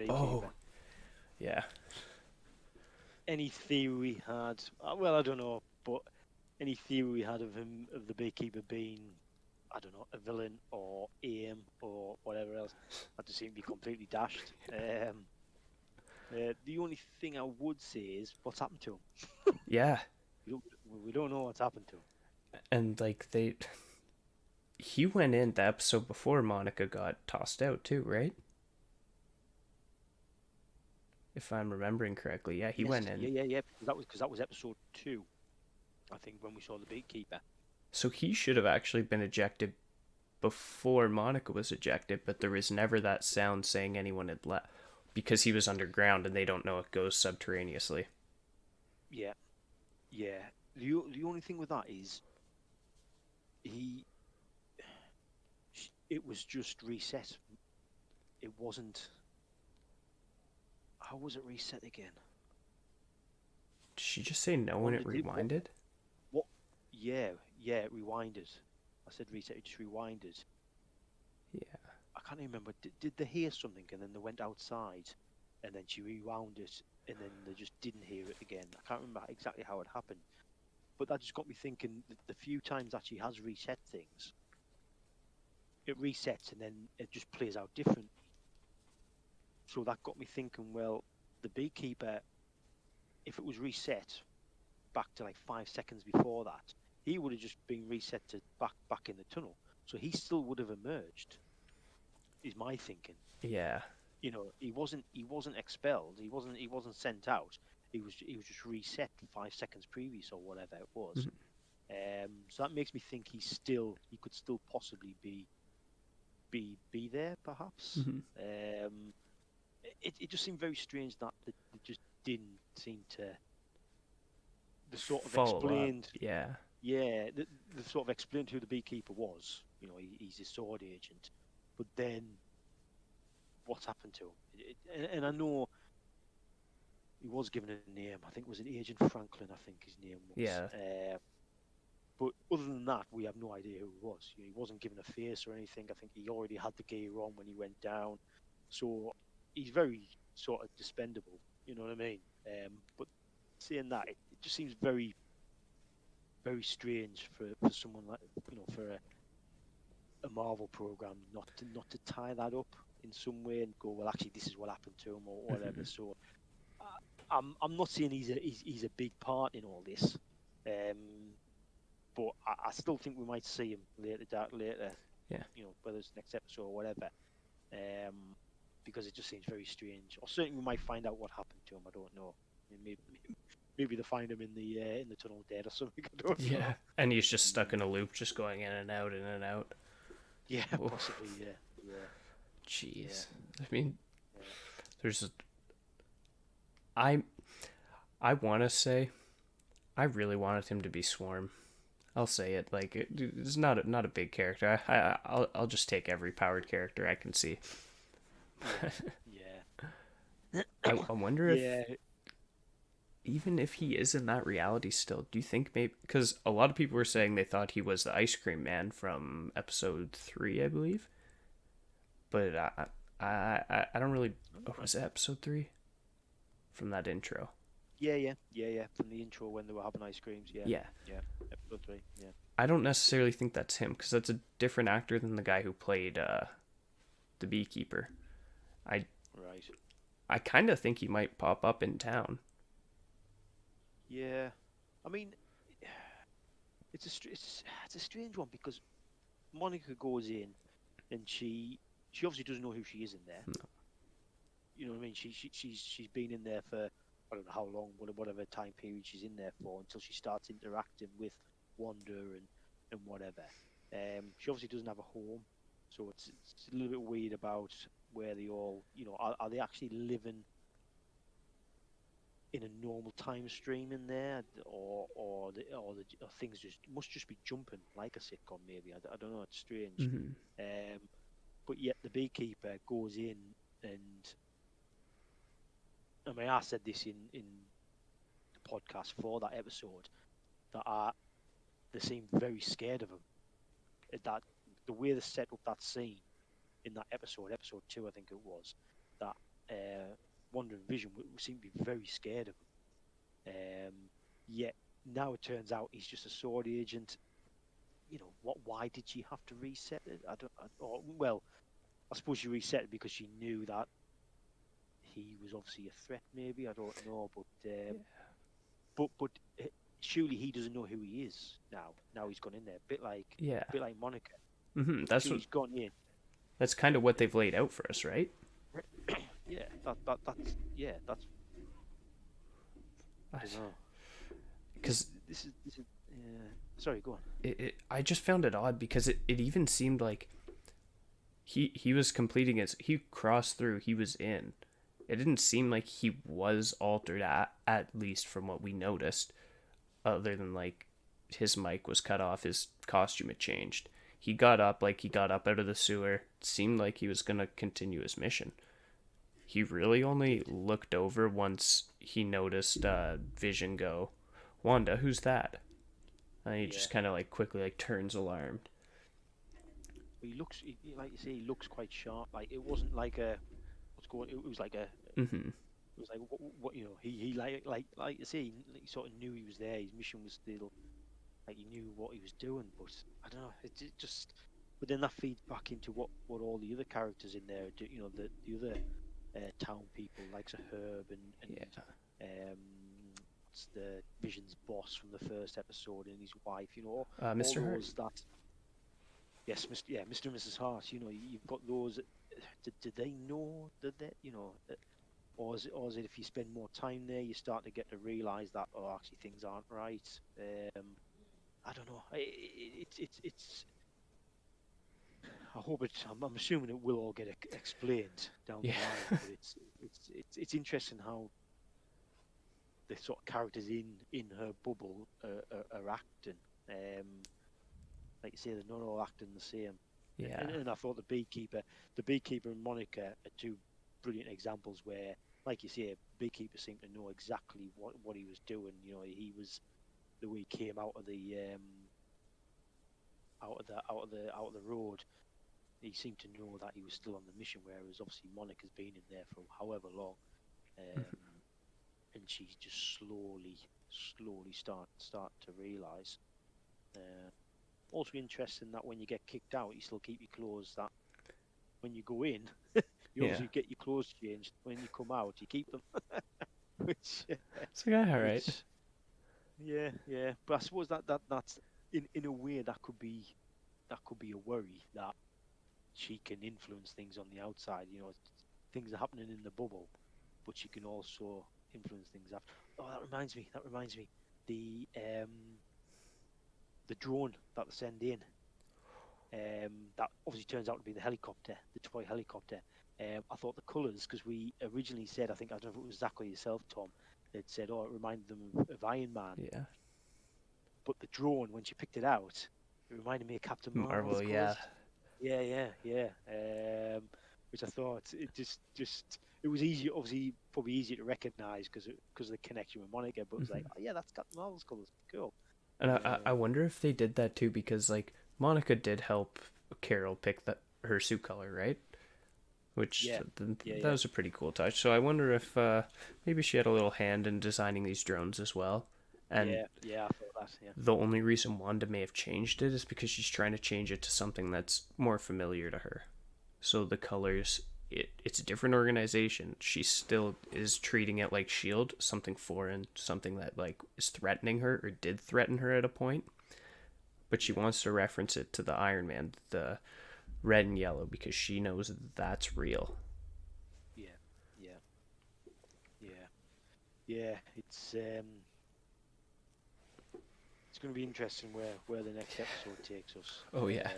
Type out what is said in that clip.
Oh, Beekeeper. yeah. Any theory we had, well, I don't know, but any theory we had of him, of the Beekeeper being, I don't know, a villain or aim or whatever else, that just seemed to be completely dashed. The only thing I would say is what's happened to him. Yeah. We don't, we don't know what's happened to him. And like he went in the episode before Monica got tossed out too, right? If I'm remembering correctly. Yeah, he Yes, went in. yeah. Because that was episode 2, I think, when we saw the Beekeeper. So he should have actually been ejected before Monica was ejected, but there was never that sound saying anyone had left because he was underground and they don't know it goes subterraneously. Yeah, yeah. The only thing with that is he it was just reset. It wasn't. How was it reset again? Did she just say no when Wanda it did what? rewinded? What? Yeah. It rewinded. I said reset. It just rewinded. Yeah. I can't even remember. Did they hear something and then they went outside, and then she rewound it, and then they just didn't hear it again? I can't remember exactly how it happened, but that just got me thinking. The few times that she has reset things, it resets and then it just plays out differently. So that got me thinking. Well, the Beekeeper, if it was reset back to like 5 seconds before that, he would have just been reset to back in the tunnel. So he still would have emerged. Is my thinking. Yeah. He wasn't expelled. He wasn't sent out. He was just reset 5 seconds previous or whatever it was. Mm-hmm. So that makes me think he could still possibly be there perhaps. Mm-hmm. It just seemed very strange that they just didn't seem to. They sort of Follow up. explained. Yeah. Yeah, they sort of explained who the Beekeeper was. He's a sword agent, but then what's happened to him? And I know he was given a name. I think it was an Agent Franklin. I think his name was. Yeah. But other than that, we have no idea who he was. He wasn't given a face or anything. I think he already had the gear on when he went down, so he's very sort of dispendable. You know what I mean? But saying that, it just seems very, very strange for someone like for a Marvel program not to tie that up in some way and go, well, actually, this is what happened to him or whatever. Mm-hmm. So I'm not saying he's a big part in all this, um, but I still think we might see him later. Yeah. Whether it's next episode or whatever, um, because it just seems very strange. Or certainly we might find out what happened to him. I don't know. Maybe they find him in the tunnel dead or something. I don't know. Yeah. And he's just stuck Mm, in a loop, just going in and out, in and out. yeah, Oof. possibly. Yeah, yeah, yeah, Jeez. I mean, yeah. there's a, I I want to say I really wanted him to be Swarm. I'll say it. Like it's not a big character. I'll just take every powered character I can see. Yeah, yeah, I wonder if yeah. even if he is in that reality still, do you think maybe because a lot of people were saying they thought he was the ice cream man from episode 3, I believe, but I don't really. Oh, was it episode 3 from that intro? Yeah. From the intro when they were having ice creams. Yeah, Yeah, yeah. Episode 3. Yeah. I don't necessarily think that's him because that's a different actor than the guy who played the beekeeper. I Right. I kind of think he might pop up in town. Yeah. I mean, it's a strange one because Monica goes in and she obviously doesn't know who she is in there. You know what I mean? She's been in there for I don't know how long, whatever time period she's in there for until she starts interacting with Wanda and whatever. She obviously doesn't have a home, so it's a little bit weird about where they all are they actually living in a normal time stream in there, or things just must just be jumping like a sitcom maybe. I don't know. It's strange. Mm-hmm. Um, but yet the Beekeeper goes in and I mean I said this in the podcast for that episode that they seem very scared of him. That the way they set up that scene in that episode 2, I think it was, that Wanda and Vision seem to be very scared of him. Yet now it turns out he's just a sword agent. You know what? Why did she have to reset it? I don't. Or, well, I suppose she reset it because she knew that he was obviously a threat. Maybe I don't know, but surely he doesn't know who he is now. Now he's gone in there, Yeah. bit like Monica. That's Surely what. he's gone in. That's kind of what they've laid out for us, right? Yeah, that's I don't know. Because This is sorry, go on. I just found it odd because it even seemed like he was completing his he crossed through, he was in. It didn't seem like he was altered, at least from what we noticed, other than like his mic was cut off, his costume had changed. He got up out of the sewer. It seemed like he was gonna continue his mission. He really It only did. looked over once he noticed Vision go, Wanda, who's that? And he Yeah, just kind of like quickly like turns alarmed. but like you say, he looks quite sharp. Like it wasn't like a what's going. It was like a. Mm-hmm. It was like what you know. He like you say, he sort of knew he was there. His mission was still like he knew what he was doing. But I don't know. It just. But then that feeds back into what all the other characters in there do. You know, the other town people, like a Herb Yeah. um, what's the Vision's boss from the first episode and his wife. You know, all Mr. Hart. those that. Yes, Mr. and Mrs. Hart. You know, you've got those. Did they know that they, you know, or is it if you spend more time there, you start to get to realise that actually things aren't right. I don't know. It's. I hope it. I'm assuming it will all get explained down Yeah. the line, but it's interesting how the sort of characters in her bubble are acting. Like you say, they're not all acting the same. Yeah. And I thought the beekeeper and Monica are two brilliant examples where, like you say, beekeeper seemed to know exactly what he was doing. You know, he was the way he came out of the road. He seemed to know that he was still on the mission, whereas obviously Monica's been in there for however long, um, and she's just slowly start to realise. Uh, Also interesting that when you get kicked out, you still keep your clothes. That when you go in, you Yeah. obviously get your clothes changed. When you come out, you keep them. which, It's like, all right. which, yeah. But I suppose that's in a way that could be a worry that she can influence things on the outside. You know, things are happening in the bubble, but she can also influence things after. Oh, that reminds me. The drone that they send in. That obviously turns out to be the helicopter, the toy helicopter. I thought the colours, because we originally said, I don't know if it was Zach or yourself, Tom, that said, oh, it reminded them of Iron Man. Yeah. But the drone, when she picked it out, it reminded me of Captain Marvel's Marvel. Yeah. colours. Yeah. Which I thought it was easy, obviously probably easier to recognise because of the connection with Monica. But it was like, oh yeah, that's Captain Marvel's colours. Cool. And I Um, wonder if they did that too because like Monica did help Carol pick her suit color, right? Which yeah, that yeah. was a pretty cool touch. So I wonder if maybe she had a little hand in designing these drones as well. And Yeah, I thought that. Yeah, the only reason Wanda may have changed it is because she's trying to change it to something that's more familiar to her. So the colors, it's a different organization. She still is treating it like Shield, something foreign, something that like is threatening her or did threaten her at a point. But she yeah, wants to reference it to the Iron Man, the red and yellow, because she knows that's real. yeah, yeah, yeah, yeah. It's going to be interesting where the next episode takes us. Oh yeah,